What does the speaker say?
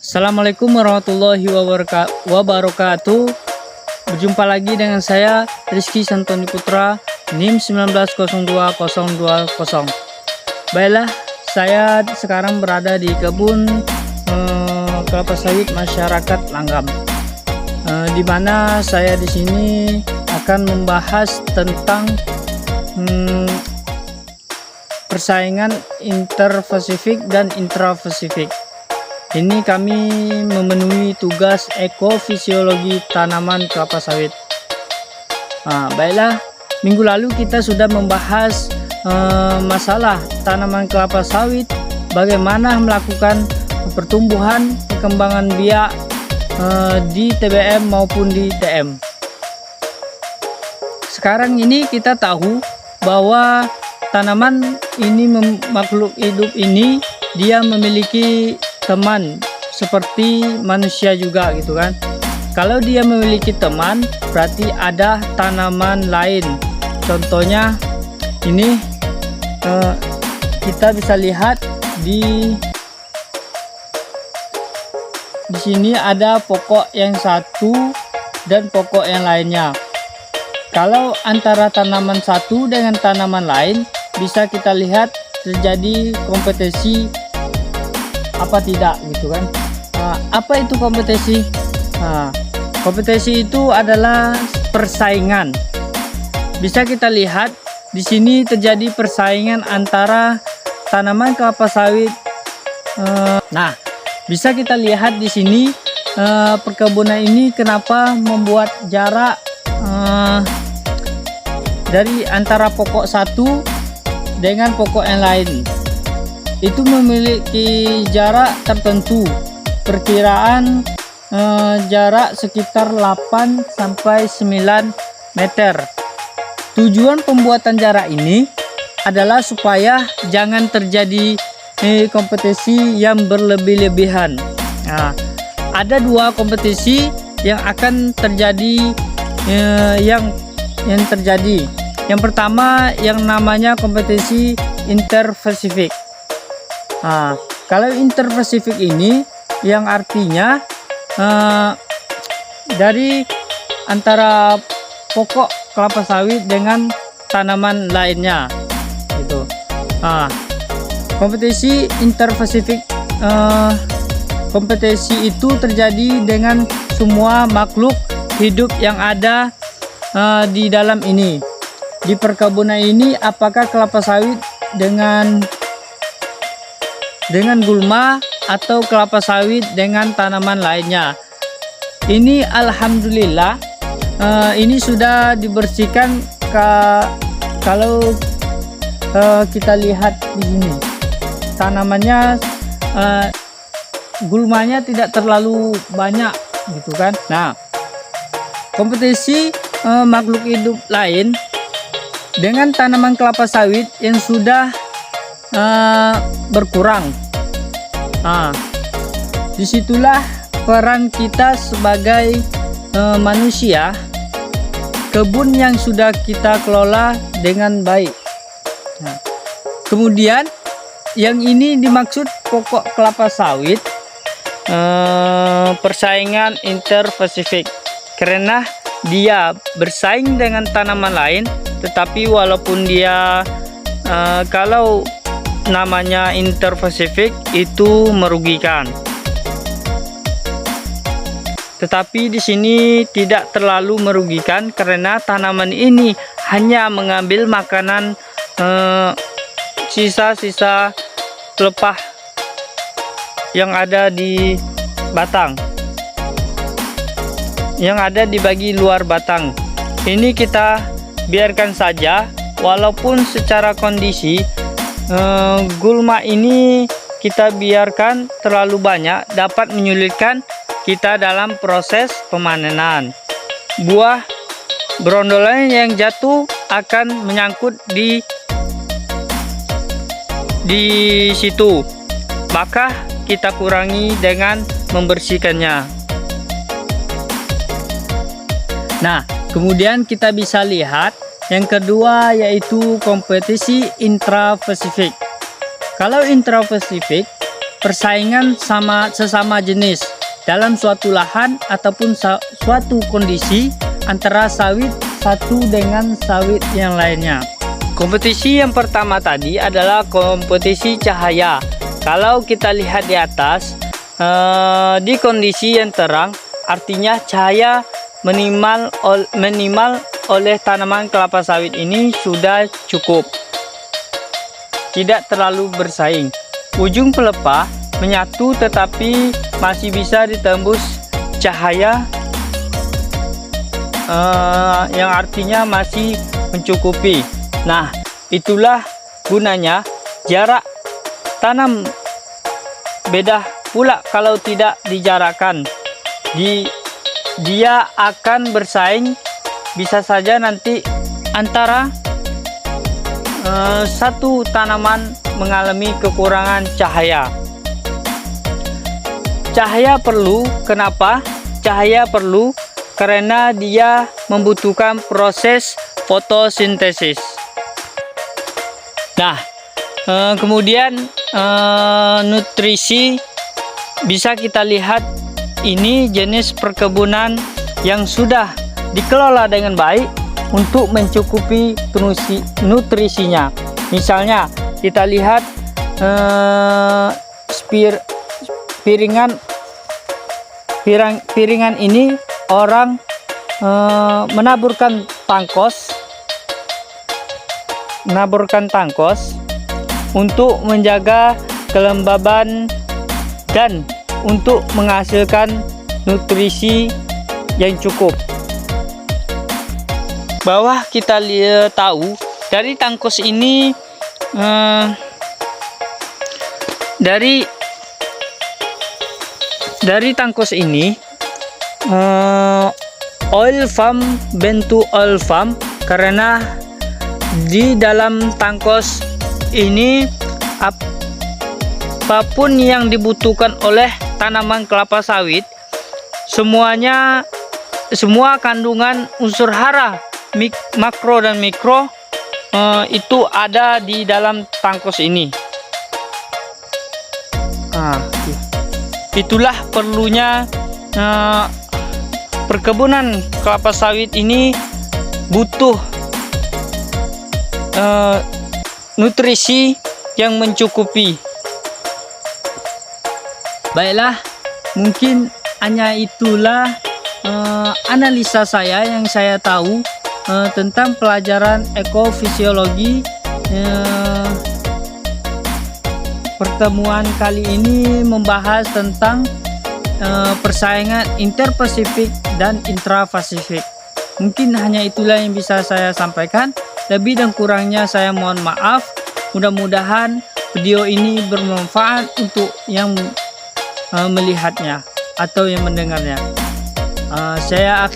Assalamualaikum warahmatullahi wabarakatuh. Berjumpa lagi dengan saya Rizky Santoni Putra, NIM 1902020. Baiklah, saya sekarang berada di kebun kelapa sawit masyarakat Langgam, di mana saya di sini akan membahas tentang persaingan interpasifik dan intrapasifik. Ini kami memenuhi tugas ekofisiologi tanaman kelapa sawit. Baiklah, minggu lalu kita sudah membahas masalah tanaman kelapa sawit, bagaimana melakukan pertumbuhan perkembangan biak di TBM maupun di TM. Sekarang ini kita tahu bahwa tanaman ini, makhluk hidup ini, dia memiliki teman seperti manusia juga gitu kan. Kalau dia memiliki teman, berarti ada tanaman lain. Contohnya ini kita bisa lihat di sini ada pokok yang satu dan pokok yang lainnya. Kalau antara tanaman satu dengan tanaman lain, bisa kita lihat terjadi kompetisi apa tidak gitu kan. Apa itu kompetisi? Kompetisi itu adalah persaingan. Bisa kita lihat di sini terjadi persaingan antara tanaman kelapa sawit. Bisa kita lihat di sini perkebunan ini kenapa membuat jarak dari antara pokok satu dengan pokok yang lain. Itu memiliki jarak tertentu, perkiraan jarak sekitar 8 sampai 9 meter. Tujuan pembuatan jarak ini adalah supaya jangan terjadi kompetisi yang berlebih-lebihan. Ada dua kompetisi yang akan terjadi, yang terjadi. Yang pertama yang namanya kompetisi interpasifik. Kalau interpasifik ini yang artinya dari antara pokok kelapa sawit dengan tanaman lainnya gitu. Kompetisi interpasifik, kompetisi itu terjadi dengan semua makhluk hidup yang ada di dalam ini. Di perkebunan ini, apakah kelapa sawit dengan gulma atau kelapa sawit dengan tanaman lainnya. Ini alhamdulillah ini sudah dibersihkan. Kalau kita lihat di sini tanamannya, gulmanya tidak terlalu banyak gitu kan. Kompetisi makhluk hidup lain dengan tanaman kelapa sawit yang sudah berkurang. Disitulah peran kita sebagai manusia. Kebun yang sudah kita kelola dengan baik. Kemudian yang ini dimaksud pokok kelapa sawit, persaingan interpasifik, karena dia bersaing dengan tanaman lain, tetapi walaupun dia kalau namanya interpasifik itu merugikan. Tetapi di sini tidak terlalu merugikan karena tanaman ini hanya mengambil makanan sisa-sisa pelepah yang ada di batang, yang ada di bagian luar batang. Ini kita biarkan saja, walaupun secara kondisi gulma ini kita biarkan terlalu banyak, dapat menyulitkan kita dalam proses pemanenan. Buah berondolan yang jatuh akan menyangkut di situ, maka kita kurangi dengan membersihkannya. Kemudian kita bisa lihat yang kedua, yaitu kompetisi intrapasifik. Kalau intrapasifik persaingan sesama jenis dalam suatu lahan ataupun suatu kondisi antara sawit satu dengan sawit yang lainnya. Kompetisi yang pertama tadi adalah kompetisi cahaya. Kalau kita lihat di atas, di kondisi yang terang, artinya cahaya minimal oleh tanaman kelapa sawit ini sudah cukup, tidak terlalu bersaing. Ujung pelepah menyatu tetapi masih bisa ditembus cahaya, yang artinya masih mencukupi. Nah, itulah gunanya jarak tanam. Beda pula kalau tidak dijarakkan, dia akan bersaing. Bisa saja nanti antara satu tanaman mengalami kekurangan cahaya. Cahaya perlu, kenapa? Cahaya perlu karena dia membutuhkan proses fotosintesis. Nah, kemudian nutrisi bisa kita lihat, ini jenis perkebunan yang sudah dikelola dengan baik untuk mencukupi nutrisinya. Misalnya kita lihat piringan ini orang menaburkan tangkos untuk menjaga kelembaban dan untuk menghasilkan nutrisi yang cukup. Bawah kita tahu dari tangkos ini, dari tangkos ini oil farm bentuk oil farm karena di dalam tangkos ini apapun yang dibutuhkan oleh tanaman kelapa sawit, semua kandungan unsur hara makro dan mikro itu ada di dalam tangkos ini. Itulah perlunya perkebunan kelapa sawit ini butuh nutrisi yang mencukupi. Baiklah, mungkin hanya itulah analisa saya yang saya tahu tentang pelajaran ekofisiologi. Pertemuan kali ini membahas tentang persaingan interpasifik dan intrapasifik. Mungkin hanya itulah yang bisa saya sampaikan. Lebih dan kurangnya saya mohon maaf. Mudah-mudahan video ini bermanfaat untuk yang melihatnya atau yang mendengarnya. Saya